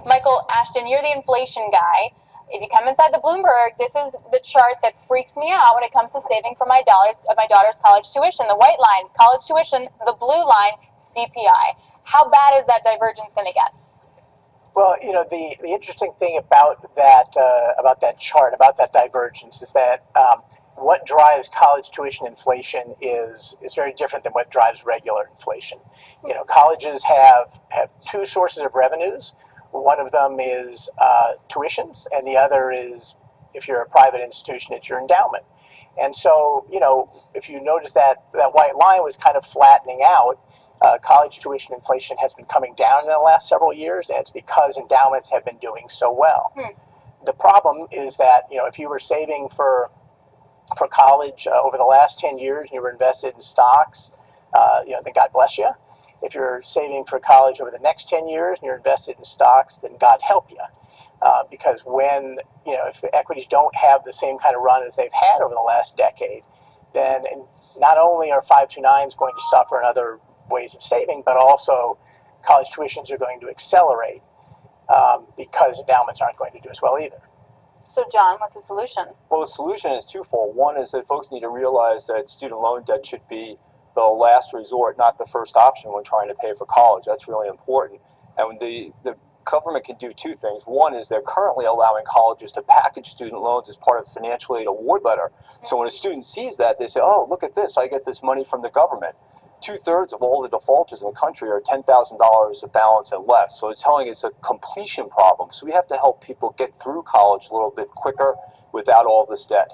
Michael, Ashton, you're the inflation guy. If you come inside the Bloomberg, this is the chart that freaks me out when it comes to saving for my daughter's college tuition. The white line, college tuition, the blue line, CPI. How bad is that divergence going to get? Well, you know, the interesting thing about that chart, about that divergence, is that what drives college tuition inflation is very different than what drives regular inflation. You know, colleges have two sources of revenues. One of them is tuitions, and the other is, if you're a private institution, it's your endowment. And so, you know, if you notice that white line was kind of flattening out, college tuition inflation has been coming down in the last several years, and it's because endowments have been doing so well. The problem is that, you know, if you were saving for college over the last 10 years and you were invested in stocks, you know, then God bless you. If you're saving for college over the next 10 years and you're invested in stocks, then God help you. Because when, you know, if equities don't have the same kind of run as they've had over the last decade, then not only are 529s going to suffer in other ways of saving, but also college tuitions are going to accelerate because endowments aren't going to do as well either. So, John, what's the solution? Well, the solution is twofold. One is that folks need to realize that student loan debt should be the last resort, not the first option when trying to pay for college. That's really important. And the government can do two things. One is they're currently allowing colleges to package student loans as part of the financial aid award letter. So when a student sees that, they say, oh, look at this, I get this money from the government. 2/3 of all the defaulters in the country are $10,000 of balance and less. So it's telling it's a completion problem. So we have to help people get through college a little bit quicker without all this debt.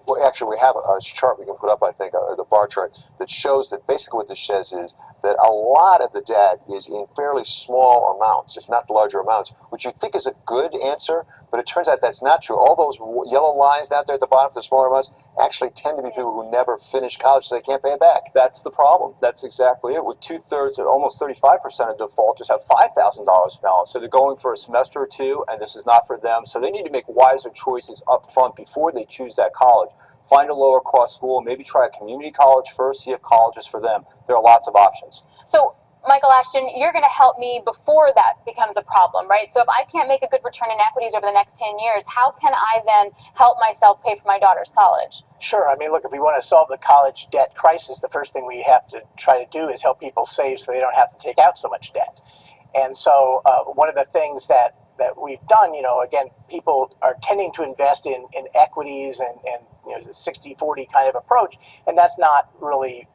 Well, actually, we have a chart we can put up, I think, the bar chart, that shows that basically what this says is that a lot of the debt is in fairly small amounts. It's not larger amounts, which you think is a good answer, but it turns out that's not true. All those yellow lines down there at the bottom for the smaller amounts actually tend to be people who never finish college, so they can't pay it back. That's the problem. That's exactly it. With 2/3 of almost 35% of defaulters have $5,000 balance. So they're going for a semester or two, and this is not for them. So they need to make wiser choices up front before they choose that college. Find a lower cost school, maybe try a community college first, see if college is for them. There are lots of options. So, Michael Ashton, you're going to help me before that becomes a problem, right? So if I can't make a good return in equities over the next 10 years, how can I then help myself pay for my daughter's college? Sure. I mean, look, if we want to solve the college debt crisis, the first thing we have to try to do is help people save so they don't have to take out so much debt. And so one of the things that we've done, you know, again, people are tending to invest in equities and you know, the 60-40 kind of approach, and that's not really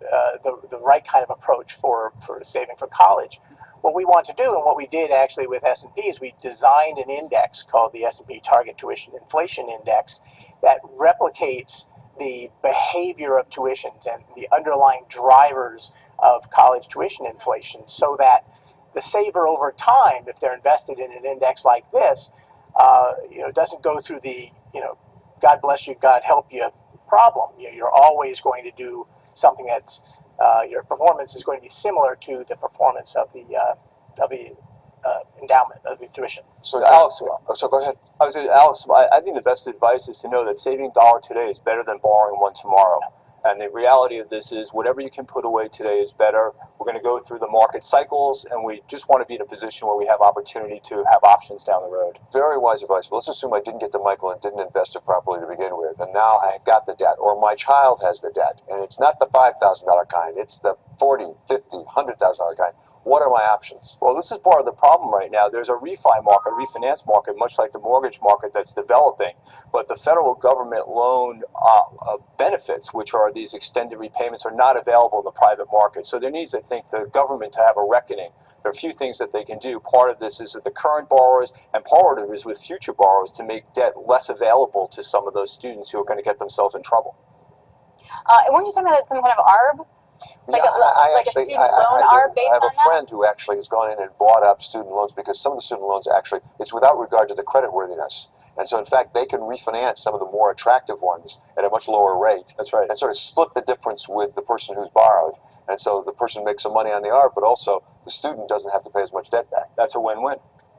the right kind of approach for saving for college. What we want to do, and what we did actually with S&P, is we designed an index called the S&P Target Tuition Inflation Index that replicates the behavior of tuitions and the underlying drivers of college tuition inflation, so that the saver over time, if they're invested in an index like this, you know, doesn't go through the, you know, God bless you, God help you problem. You're always going to do something that's your performance is going to be similar to the performance of the endowment, of the tuition. So Alex, so go ahead. Alex, I think the best advice is to know that saving $1 today is better than borrowing one tomorrow. And the reality of this is whatever you can put away today is better. We're going to go through the market cycles, and we just want to be in a position where we have opportunity to have options down the road. Very wise advice. But let's assume I didn't get to Michael and didn't invest it properly to begin with, and now I've got the debt, or my child has the debt, and it's not the $5,000 kind, it's the $40,000, $50,000, $100,000 kind. What are my options? Well, this is part of the problem right now. There's a refi market, refinance market, much like the mortgage market, that's developing. But the federal government loan benefits, which are these extended repayments, are not available in the private market. So there needs, I think, the government to have a reckoning. There are a few things that they can do. Part of this is with the current borrowers, and part of it is with future borrowers to make debt less available to some of those students who are going to get themselves in trouble. Weren't you talking about some kind of ARB? Like a student loan ARB based on that? I have a friend who actually has gone in and bought up student loans, because some of the student loans actually, it's without regard to the credit worthiness. And so in fact, they can refinance some of the more attractive ones at a much lower rate. That's right. And sort of split the difference with the person who's borrowed. And so the person makes some money on the ARB, but also the student doesn't have to pay as much debt back. That's a win-win.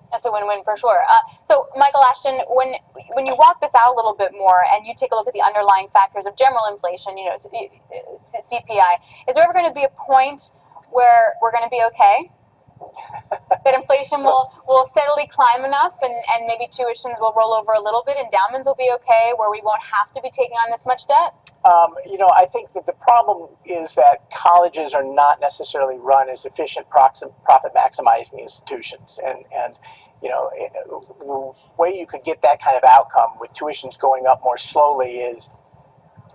That's a win-win for sure. So, Michael Ashton, when you walk this out a little bit more and you take a look at the underlying factors of general inflation, you know, CPI, is there ever going to be a point where we're going to be okay? that inflation will steadily climb enough, and maybe tuitions will roll over a little bit, endowments will be okay, where we won't have to be taking on this much debt? I think that the problem is that colleges are not necessarily run as efficient profit maximizing institutions, and the way you could get that kind of outcome with tuitions going up more slowly is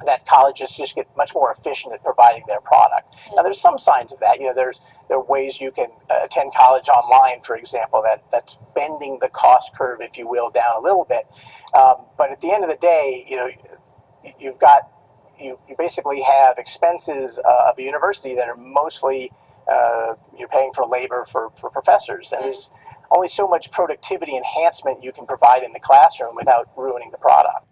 that colleges just get much more efficient at providing their product. Now, there's some signs of that. There are ways you can attend college online, for example, that's bending the cost curve, if you will, down a little bit. But at the end of the day, you basically have expenses of a university that are mostly you're paying for labor for professors, and there's only so much productivity enhancement you can provide in the classroom without ruining the product.